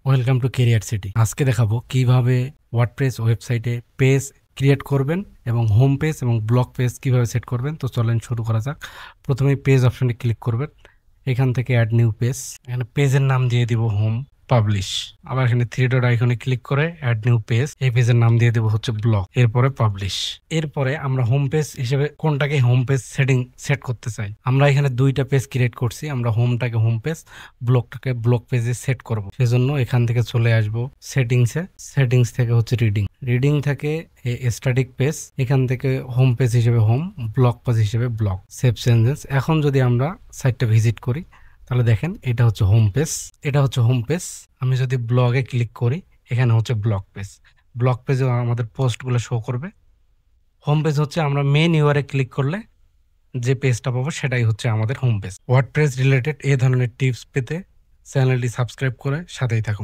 Welcome to career city. আজকে দেখাবো কিভাবে ওয়ার্ডপ্রেস ওয়েবসাইটে পেজ ক্রিয়েট করবেন এবং হোম পেজ এবং ব্লগ পেজ কিভাবে সেট করবেন। তো চলেন শুরু করা যাক। প্রথমে পেজ অপশনে ক্লিক করবেন, এখান থেকে অ্যাড নিউ পেজ, এখানে পেজের নাম দিয়ে দিব হোম, পাবলিশ। আবার এখানে থ্রি ডট আইকনে ক্লিক করে অ্যাড নিউ পেজ, এই পেজের নাম দিয়ে দেবো হচ্ছে ব্লগ, এরপরে পাবলিশ। এরপরে আমরা হোম পেজ হিসেবে কোনটাকে হোম পেজ সেট করতে চাই। আমরা এখানে দুইটা পেজ ক্রিয়েট করছি, আমরা হোমটাকে হোম পেজ, ব্লগটাকে ব্লগ পেজে সেট করব। সেজন্য এখান থেকে চলে আসব সেটিংসে, সেটিংস থেকে হচ্ছে রিডিং থেকে স্ট্যাটিক পেজ, এখান থেকে হোম পেজ হিসেবে হোম, ব্লগ পেজ হিসেবে ব্লগ, সেভ চেঞ্জেস। এখন যদি আমরা সাইটটা ভিজিট করি তাহলে দেখেন এটা হচ্ছে হোম পেজ, এটা হচ্ছে হোম পেজ। আমি যদি ব্লগে ক্লিক করি এখানে হচ্ছে ব্লগ পেজ, ব্লগ পেজে আমাদের পোস্টগুলো শো করবে। হোম পেজ হচ্ছে আমরা মেন ইউআরএ ক্লিক করলে যে পেজটা পাবো সেটাই হচ্ছে আমাদের হোম পেজ। ওয়ার্ডপ্রেস রিলেটেড এই ধরনের টিপস পেতে চ্যানেলটি সাবস্ক্রাইব করে সাথেই থাকুন।